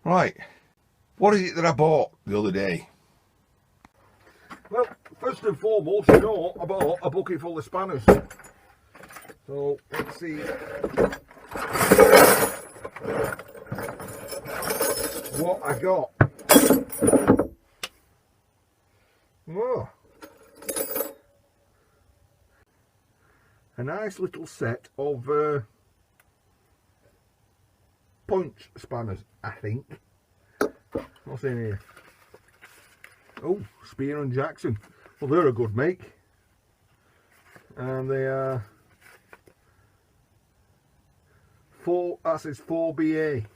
Right, what is it that I bought the other day? Well, first and foremost, you know, I bought a bucket full of spanners. So, let's see what I got. Oh, a nice little set of punch spanners, I think. What's in here? Oh, Spear and Jackson. Well, they're a good make. And they are that says 4BA.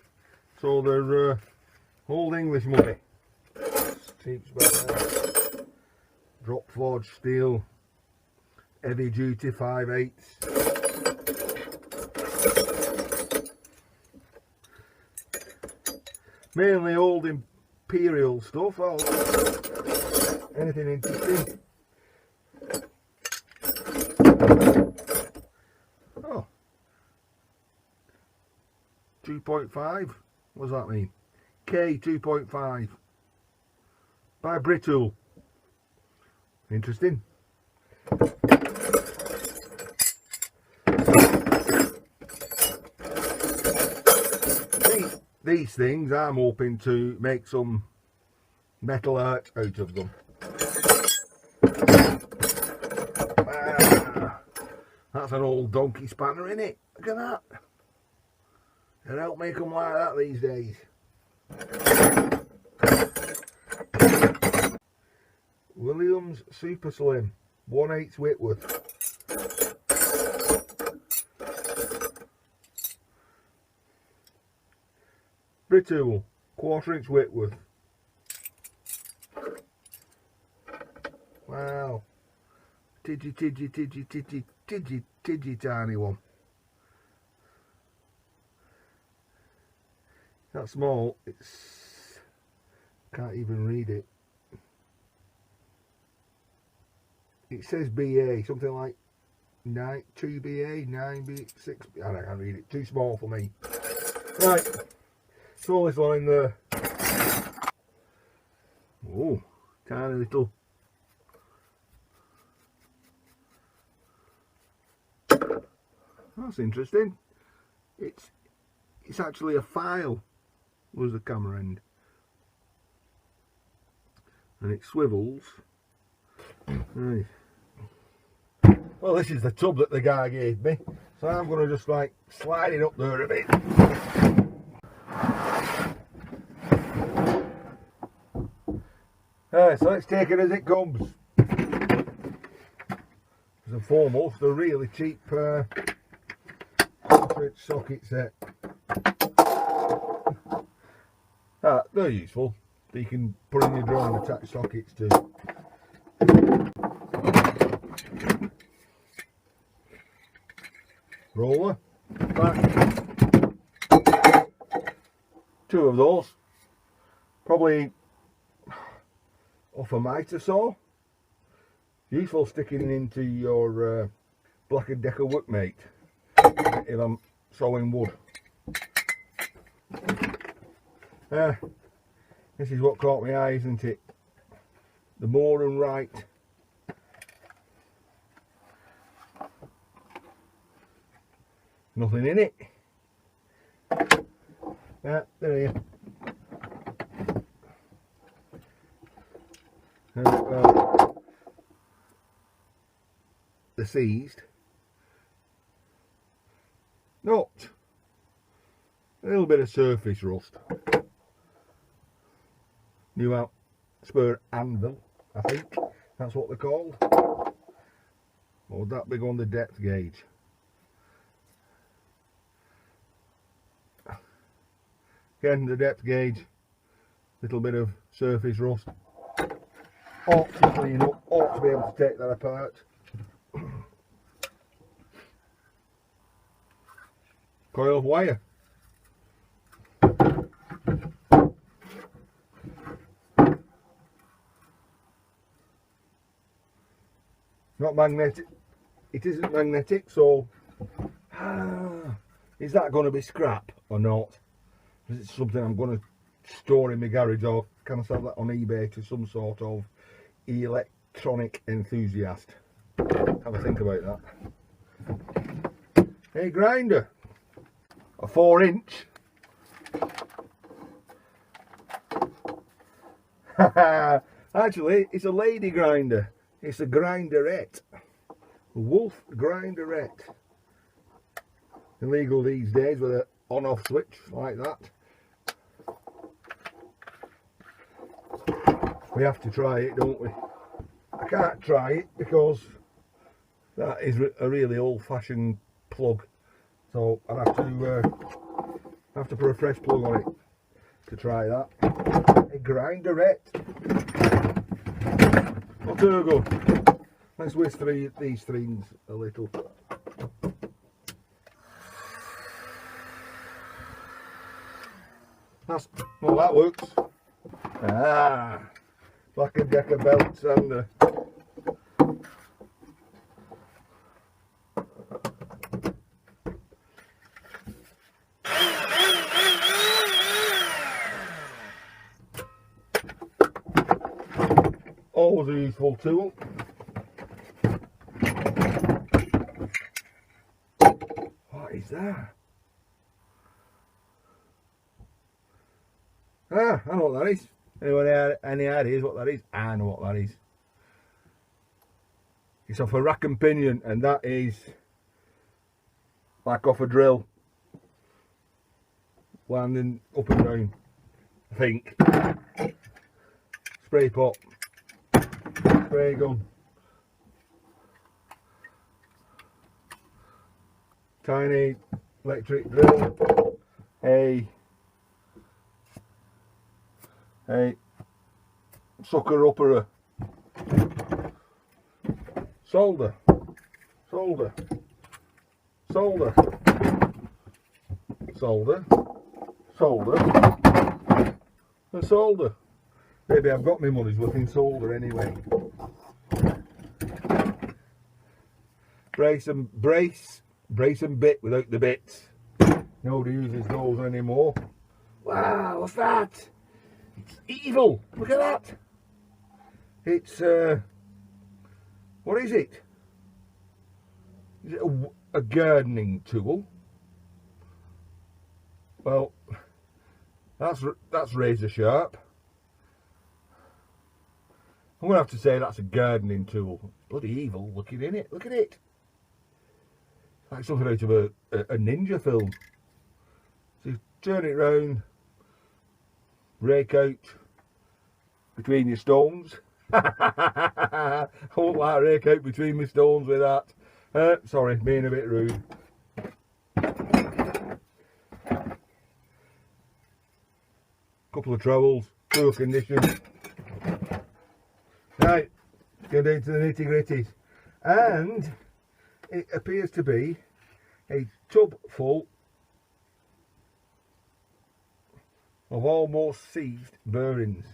So they're old English money. Cheap spanners. Drop forged steel. Heavy duty 5/8. Mainly old imperial stuff. Oh, anything interesting? Oh, 2.5. What does that mean? K 2.5 by Britool. Interesting. These things, I'm hoping to make some metal art out of them. That's an old donkey spanner, isn't it? Look at that. They don't make them like that these days. Williams Super Slim, 1/8 Whitworth. Britool, 1/4 Whitworth. Wow. Tidgy tiny one. That small, it's, can't even read it. It says BA, something like 2BA, 9B, 6, I can't read it, too small for me. Right, throw this one in there. Oh, tiny little. That's interesting. It's actually a file, was the camera end. And it swivels. Right. Well, this is the tub that the guy gave me, so I'm going to just like slide it up there a bit. Alright, so let's take it as it comes. First and foremost, a really cheap socket set. They're useful. You can put in your drawer and attach sockets to. Roller, back. 2 of those, probably off a mitre saw. Useful sticking into your Black & Decker workmate if I'm sawing wood. This is what caught my eye, isn't it? The Moore and Wright. Nothing in it. There you go. The seized. Not a little bit of surface rust. New out spur anvil, I think that's what they're called. Or that big on the depth gauge. Again, the depth gauge, little bit of surface rust. Ought to clean up, ought to be able to take that apart. Coil of wire. Not magnetic. It isn't magnetic, so is that going to be scrap or not? Is it something I'm going to store in my garage, or can I sell that on eBay to some sort of electronic enthusiast? Have a think about that. A grinder, a 4-inch. Actually, it's a lady grinder. It's a grinderette. A Wolf grinderette. Illegal these days with an on-off switch like that. We have to try it, don't we? I can't try it because that is a really old-fashioned plug. So I'll have to put a fresh plug on it to try that. A grinderette. What do I go? Let's whisk these strings a little. Well, that works. Ah, Black & Decker belt sander. Always a useful tool. What is that? Ah, I know what that is. Anyone have any ideas what that is? I know what that is. It's off a rack and pinion, and that is like off a drill. Landing up and down, I think. Spray pot. Spray gun. Tiny electric drill. A sucker upper, solder, solder, solder, solder, solder, and solder. Maybe I've got my money's worth in solder anyway. Brace and bit without the bits. Nobody uses those anymore. Wow, what's that? It's evil. Look at that. It's what is it? Is it a gardening tool? Well, that's razor sharp. I'm gonna have to say that's a gardening tool. Bloody evil looking in it. Look at it. Like something out of a ninja film. So you turn it round, rake out between your stones. I won't like rake out between my stones with that. Sorry, being a bit rude. Couple of trowels, poor condition. Right, get into the nitty gritties. And it appears to be a tub full of almost seized bearings.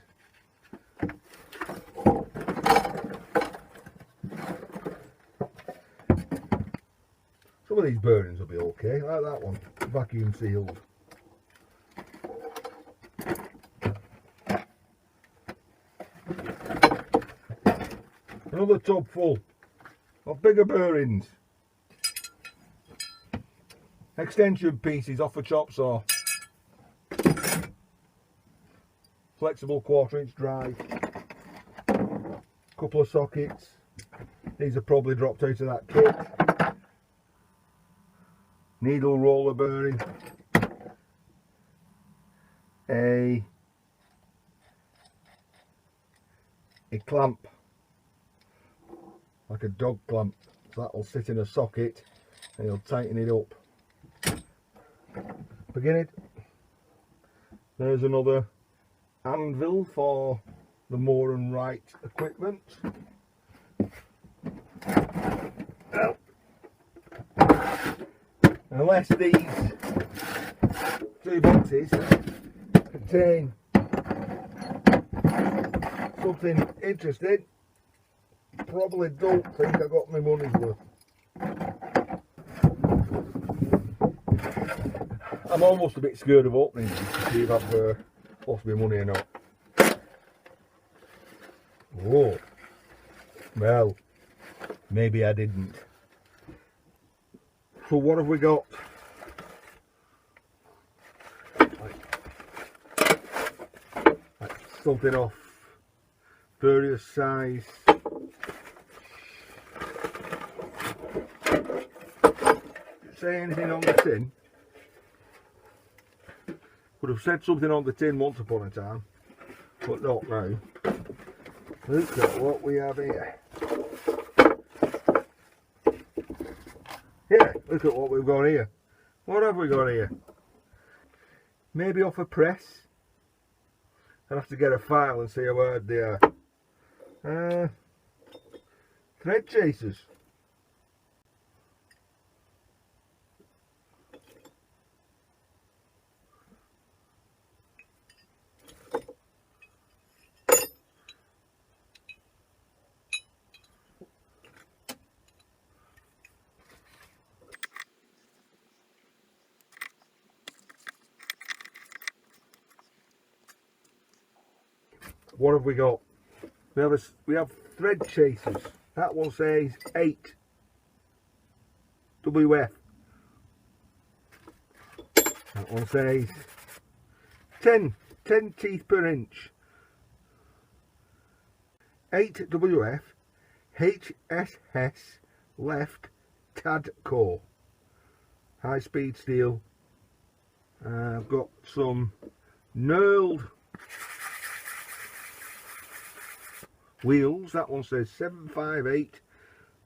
Some of these bearings will be okay, like that one, vacuum sealed. Another tub full of bigger bearings. Extension pieces off a chop saw. Flexible 1/4-inch drive. Couple of sockets. These are probably dropped out of that kit. Needle roller bearing. A clamp. Like a dog clamp. So that'll sit in a socket and you'll tighten it up. Beginning. There's another anvil for the Moore and Wright equipment. Well, unless these two boxes contain something interesting, probably don't think I got my money's worth. I'm almost a bit scared of opening these to see if I've lost my money or not. Oh, well, maybe I didn't. So what have we got? Like something off various size. Say anything on the tin? Could have said something on the tin once upon a time, but not now. Look at what we have here. Yeah, look at what we've got here. What have we got here? Maybe off a press. I'll have to get a file and see how hard they are. Thread chasers. What have we got? We have thread chasers. That one says 8 WF. That one says 10 teeth per inch. 8 WF HSS left Tadco. High speed steel. I've got some knurled wheels. That one says 758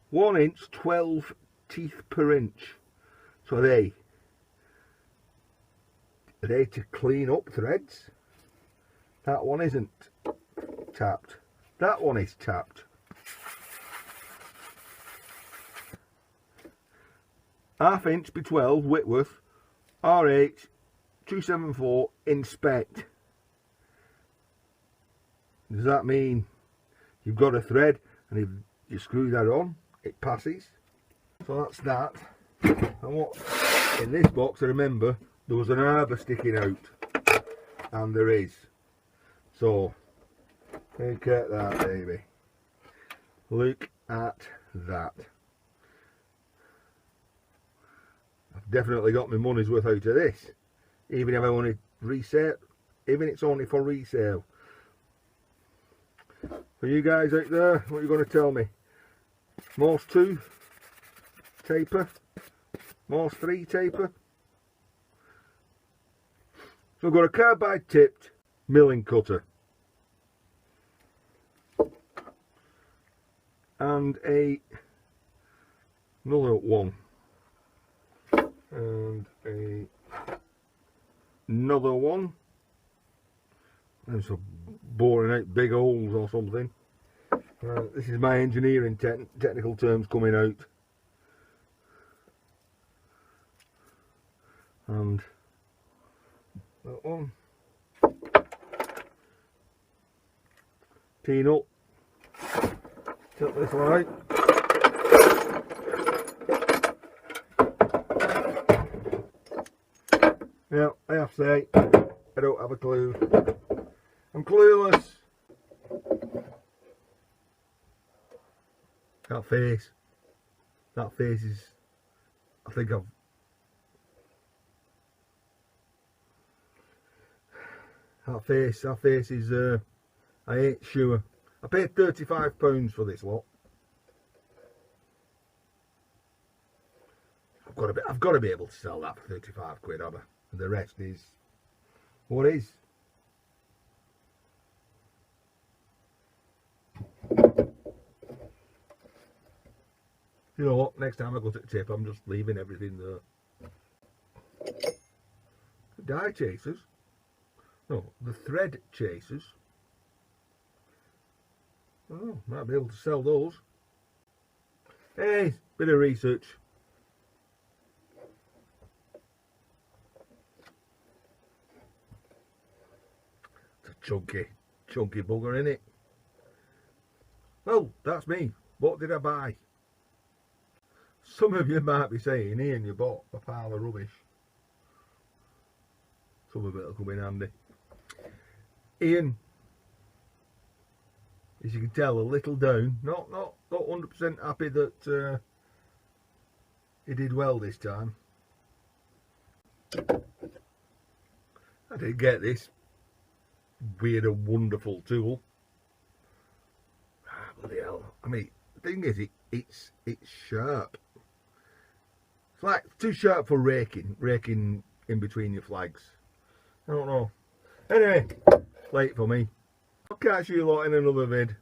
1 inch 12 teeth per inch. So are they to clean up threads? That one isn't tapped. That one is tapped. Half inch by 12 Whitworth RH 274 inspect. Does that mean you've got a thread and if you screw that on it passes? So that's that. And what in this box, I remember there was an arbor sticking out, and there is. So look at that, baby. Look at that. I've definitely got my money's worth out of this, even if I only resale, even if it's only for resale. For you guys out there, what are you going to tell me? Morse 2 taper, Morse 3 taper. So I've got a carbide tipped milling cutter and another one and another one. There's some boring out big holes or something. This is my engineering technical terms coming out. And that one. Peanut. Take this one out. Now, I have to say, I don't have a clue. I'm clueless. That face is, I think that face is, I ain't sure. I paid £35 for this lot. I've got to be able to sell that for 35 quid, have I? And the rest is what is. You know what? Next time I go to the tip, I'm just leaving everything there. Die chasers. No, the thread chasers. Oh, might be able to sell those. Hey, bit of research. It's a chunky bugger, innit? Well, that's me. What did I buy? Some of you might be saying, Ian, you bought a pile of rubbish. Some of it will come in handy. Ian, as you can tell, a little down. Not 100% happy that he did well this time. I did get this weird and wonderful tool. Ah, bloody hell. I mean, the thing is, it's sharp. It's like too sharp for raking in between your flags. I don't know. Anyway, late for me. I'll catch you lot in another vid.